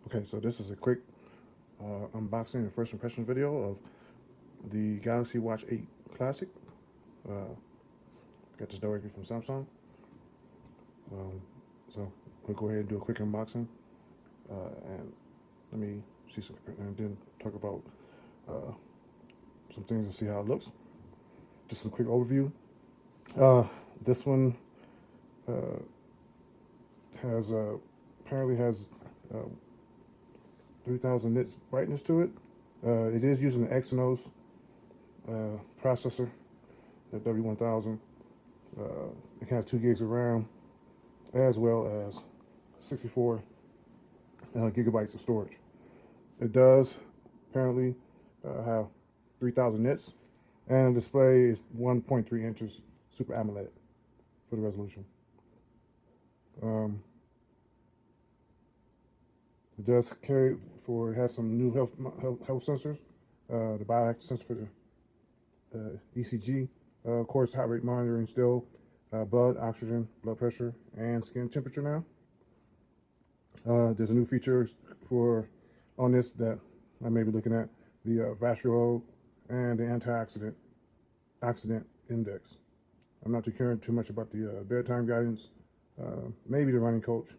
Okay, so this is a quick unboxing and first impression video of the Galaxy Watch 8 Classic. Uh, got this directly from Samsung. Um, so we'll go ahead and do a quick unboxing and let me see some, and then talk about uh, some things and see how it looks. Just a quick overview. Uh, this one uh, has apparently has uh, 3000 nits brightness to it. It is using the Exynos processor, the W1000. It has 2 gigs of RAM as well as 64 gigabytes of storage. It does apparently have 3000 nits, and the display is 1.3 inches Super AMOLED for the resolution. It does carry it has some new health sensors. The bioactive sensor for the ECG, of course, heart rate monitoring still, blood oxygen, blood pressure, and skin temperature now. There's a new feature on this that I may be looking at, the vascular and the oxidant index. I'm not too caring too much about the bedtime guidance, maybe the running coach.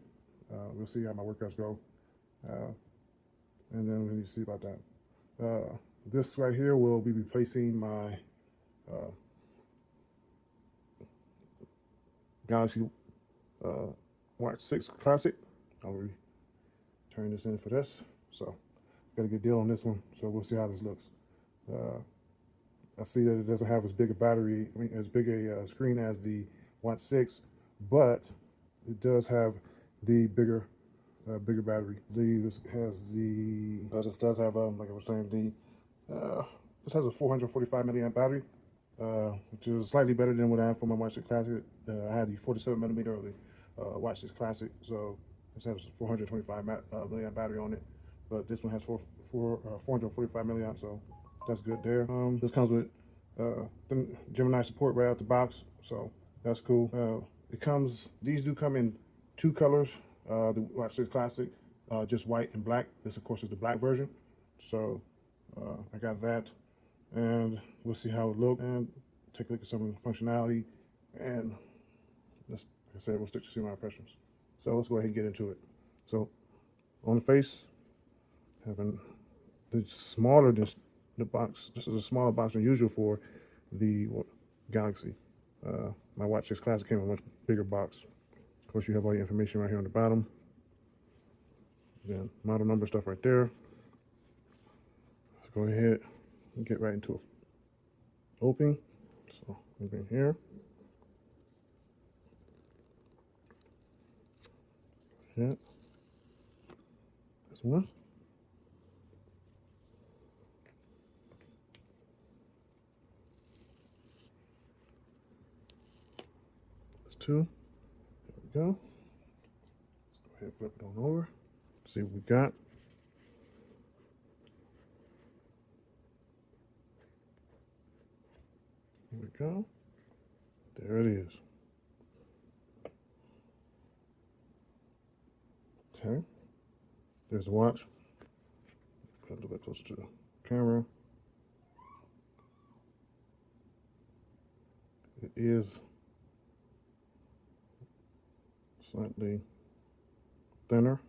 We'll see how my workouts go, and then we need to see about that. This right here will be replacing my Galaxy Watch 6 Classic. I'll turn this in for this. So got a good deal on this one. So we'll see how this looks. I see that it doesn't have as big a battery, as big a screen as the Watch 6, but it does have the bigger battery. This has this does have like I was saying, this has a 445 milliamp battery, which is slightly better than what I have for my Watch 6 Classic. I had the 47 millimeter of the Watch 6 Classic, so this has 425 milliamp battery on it, but this one has 445 milliamp, so that's good there. This comes with the Gemini support right out the box, so that's cool. These do come in 2 colors. The Watch 6 Classic, just white and black. This, of course, is the black version. So I got that, and we'll see how it looks and take a look at some of the functionality. And like I said, we'll stick to see my impressions. So let's go ahead and get into it. So on the face, having the smaller the box. This is a smaller box than usual for the Galaxy. My Watch 6 Classic came in a much bigger box. Of course, you have all your information right here on the bottom. Then model number stuff right there. Let's go ahead and get right into it. Open. So open here. Yeah. That's one. That's 2. There we go. Let's go ahead and flip it on over. See what we got. Here we go. There it is. Okay. There's the watch. Put a little bit closer to the camera. It is slightly thinner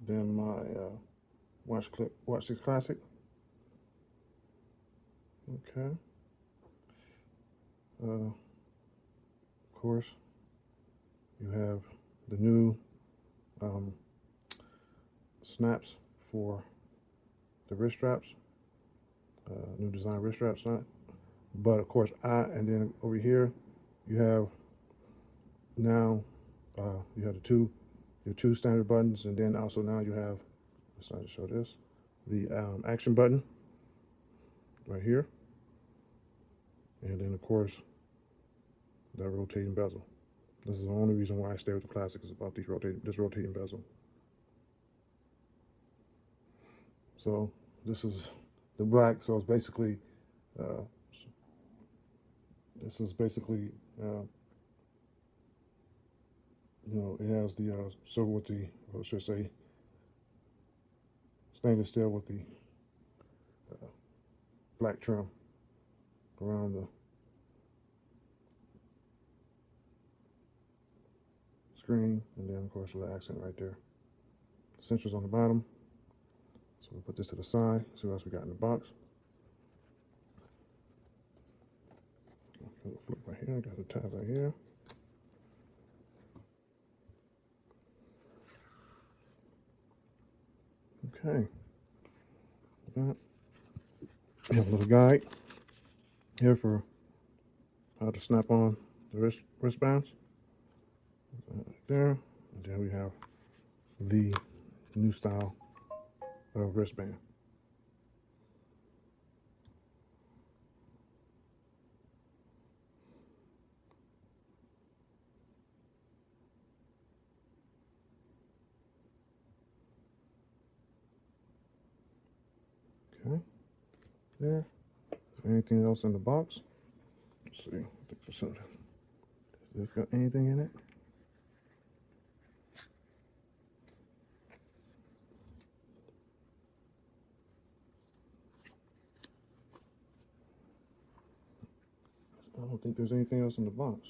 than my Watch 6 Classic. Okay. Of course, you have the new snaps for the wrist straps, new design wrist straps, but of course, and then over here, you have now you have your 2 standard buttons, and then also now you have, let's not show this, the action button right here, and then of course that rotating bezel. This is the only reason why I stay with the Classic, is about this rotating bezel. So this is the black. So it's basically uh, this is basically it has the silver with the, or should I say, stainless steel with the black trim around the screen, and then of course the accent right there. Sensors on the bottom. So we'll put this to the side. See what else we got in the box. Flip right here. Got the tab right here. Okay. We have a little guide here for how to snap on the wristbands. Right there. And then we have the new style of wristband. Okay. There. Anything else in the box? Let's see. I think there's something. Does this got anything in it? I don't think there's anything else in the box.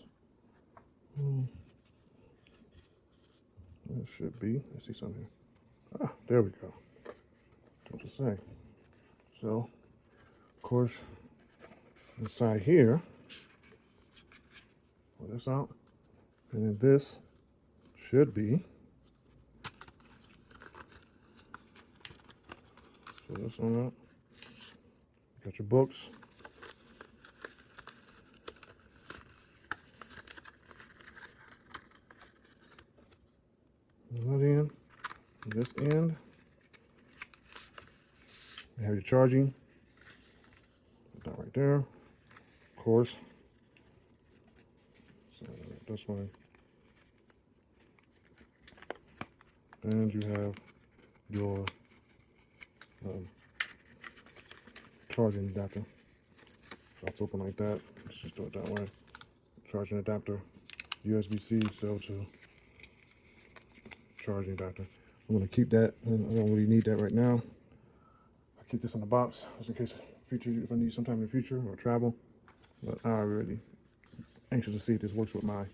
There should be. I see something here. Ah, there we go. What to say? So, of course, inside here, pull this out, and then this should be. Pull this one out. Got your books. That end, this end. You have your charging. Put that right there. Of course. So this one. And you have your charging adapter. So it's open like that. Let's just do it that way. Charging adapter. USB-C, cell to charging adapter. I'm going to keep that. I don't really need that right now. I'll keep this in the box just in case if I need sometime in the future or travel. But I'm really anxious to see if this works with my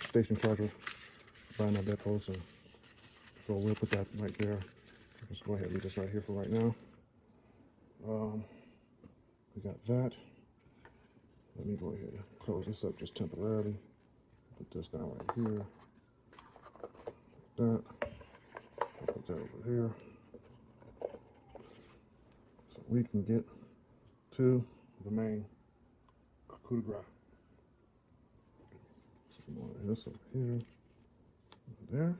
station charger behind that bedpost. So we'll put that right there. Let's go ahead and leave this right here for right now. We got that. Let me go ahead and close this up just temporarily. Put this down right here. That. I'll put that over here. So we can get to the main coup de grace. So this over here. There.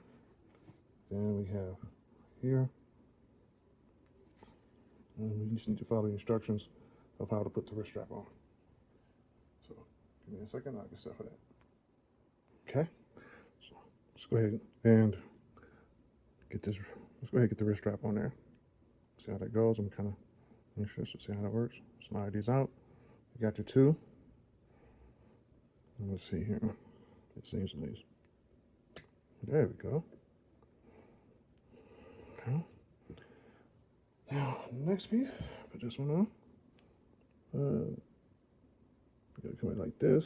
Then we have here. And we just need to follow the instructions of how to put the wrist strap on. So give me a second, I'll get set for that. Okay. So let's go ahead and get this. Let's go ahead and get the wrist strap on there. See how that goes. I'm kind of anxious to see how that works. Slide these out. You got your two. And let's see here. It seems at least. There we go. Okay. Now, next piece, put this one on. You gotta come in like this.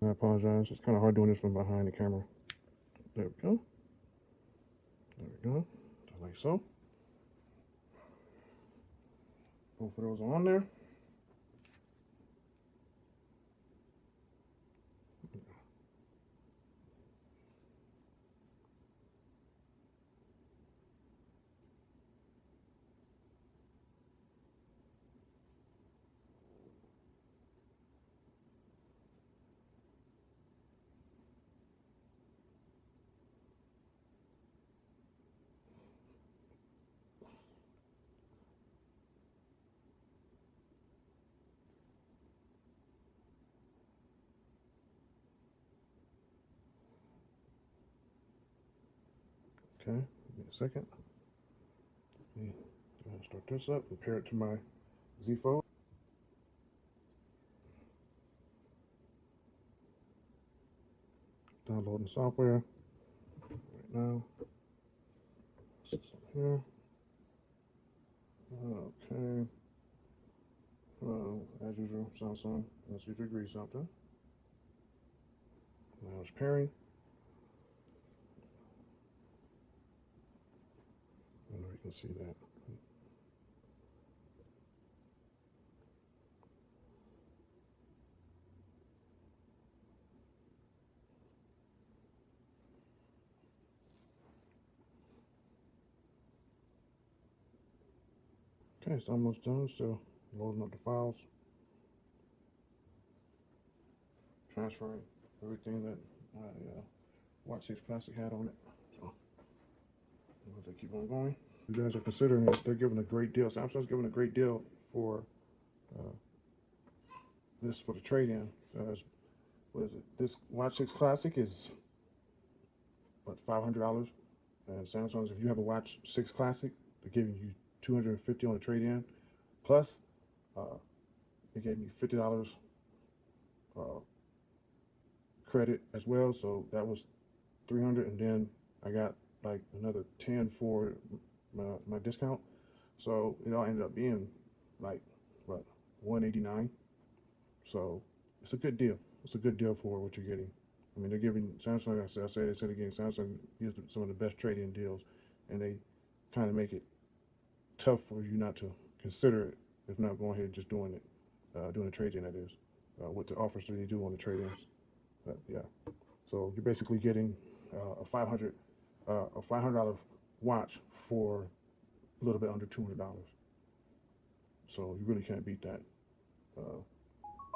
I apologize. It's kind of hard doing this from behind the camera. There we go. There we go. Just like so. Both of those are on there. Okay, give me a second. Let me start this up and pair it to my Z Fold. downloading software right now. Here. Okay. As usual, Samsung wants you to agree something. Now it's pairing. I don't know if you can see that. Okay, it's almost done. Still loading up the files, transferring everything that my Watch 6 Classic had on it. So I'm going to keep on going. If you guys are considering it, they're giving a great deal. Samsung's giving a great deal for this for the trade-in. What is it? This Watch 6 Classic is what, $500, and Samsung's, if you have a Watch 6 Classic, they're giving you $250 on the trade-in. Plus, they gave me $50 credit as well, so that was $300, and then I got like another 10 for my discount. So it all ended up being like what, $189. So it's a good deal. It's a good deal for what you're getting. I mean, they're giving Samsung. They said again, Samsung gives some of the best trade-in deals, and they kind of make it tough for you not to consider it, if not going ahead and just doing it, doing a trade-in. That is, with the offers that they do on the trade-ins. But yeah, so you're basically getting a $500 watch for a little bit under $200. So you really can't beat that.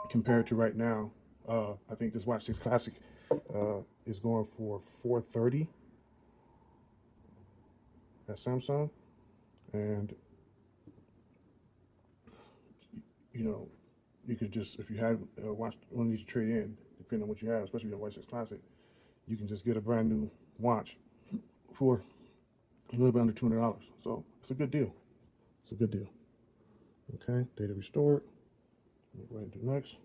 Compared to right now, I think this Watch 6 Classic is going for $430 at Samsung, and you know, you could just, if you had watch one of these to trade in, depending on what you have, especially your Watch 6 Classic, you can just get a brand new watch for a little bit under $200. So it's a good deal. It's a good deal. Okay, data restored. Let me go ahead and do next.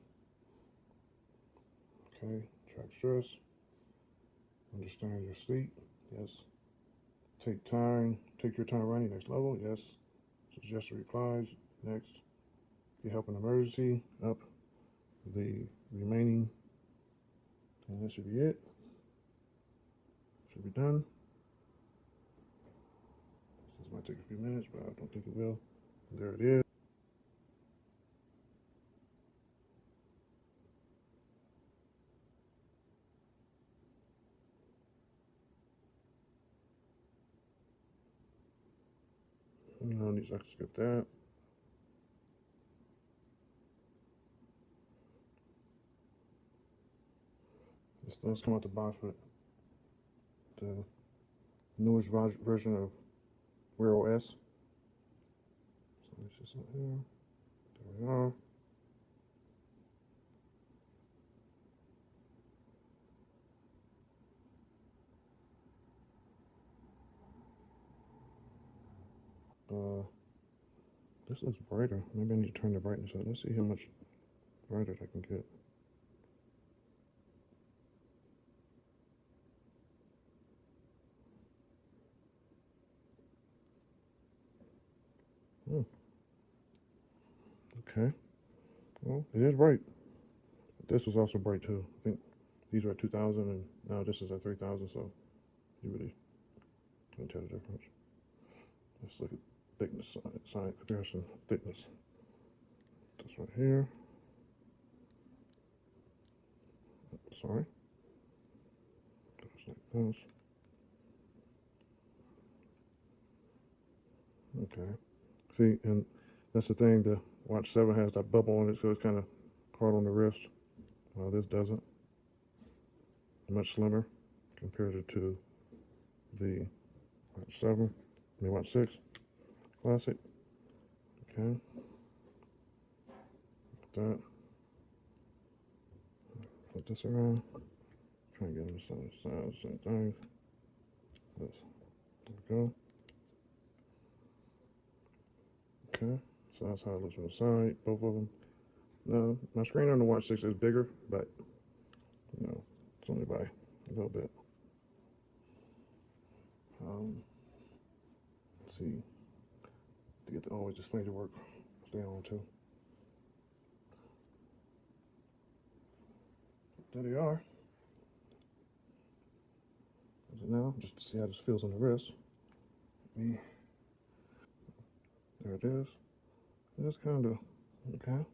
Okay, track stress. Understand your sleep. Yes. Take your time running. Next level. Yes. Suggested replies. Next. Get help in emergency. Up. The remaining. And that should be it. Should be done. This might take a few minutes, but I don't think it will. There it is. No need to skip that. This does come out the box with the newest version of Wear OS. So it's just up here. There we are. This looks brighter. Maybe I need to turn the brightness up. Let's see how much brighter I can get. Okay. Well, it is bright. This was also bright too. I think these were at 2000 and now this is at 3000, so you really can't tell the difference. Let's look at thickness, side comparison, thickness. This right here. Sorry. Just like this. Okay. See, and that's the thing, the Watch 7 has that bubble on it, so it's kind of hard on the wrist. This doesn't. Much slimmer compared to the Watch 7, the Watch 6 Classic. Okay. Like that. Flip this around. Try and get on the side, same thing. This. There we go. Okay, so that's how it looks from the side, both of them. Now, my screen on the Watch 6 is bigger, but, you know, it's only by a little bit. Let's see, to get the always display to work, stay on too. There they are. Now, just to see how this feels on the wrist. There it is. It's kind of, okay.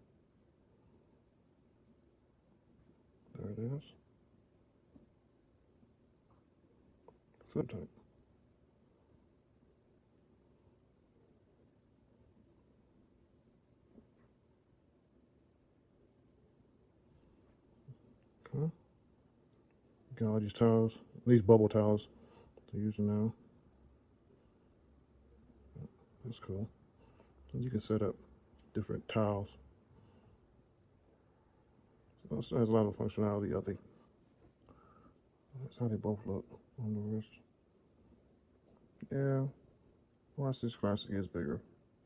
There it is. Feel tight. Okay. Got all these towels, these bubble towels they're using now. That's cool. And you can set up different towels. So it has a lot of functionality, I think. That's how they both look on the wrist. Yeah, Watch This Classic is bigger,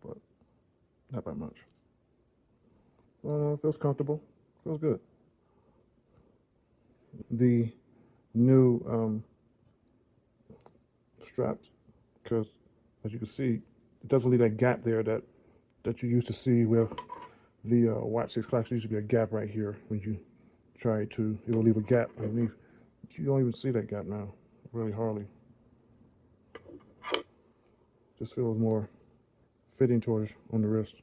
but not by much. It feels comfortable. Feels good. The new straps, because as you can see, it doesn't leave that gap there that you used to see with the Watch 6 Classic. There used to be a gap right here when you try to, it will leave a gap underneath. But you don't even see that gap now, really hardly. Just feels more fitting towards on the wrist.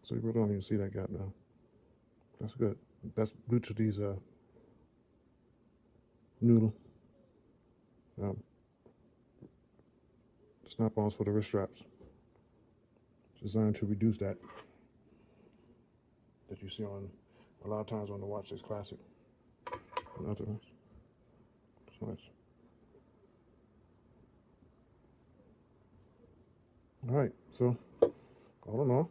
So you really don't even see that gap now. That's good. That's due to these noodle snap-ons for the wrist straps. It's designed to reduce that you see on a lot of times on the Watch 6 Classic and other ones. So nice. All right, so all in all,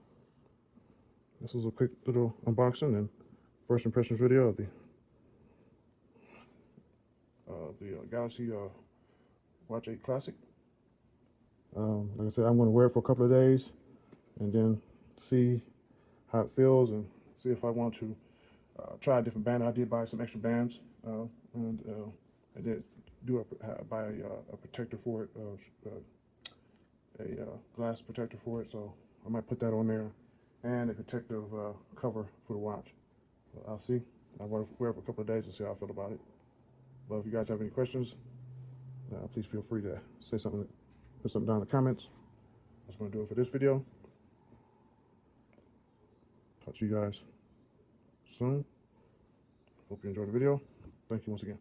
this was a quick little unboxing and first impressions video of the Galaxy Watch 8 Classic. Like I said, I'm going to wear it for a couple of days and then see how it feels and see if I want to try a different band. I did buy some extra bands, and I did buy a protector for it, a glass protector for it, so I might put that on there, and a protective cover for the watch. I'll see. I want to wear it for a couple of days to see how I feel about it. But if you guys have any questions, please feel free to say something, put something down in the comments. That's going to do it for this video. Talk to you guys soon. Hope you enjoyed the video. Thank you once again.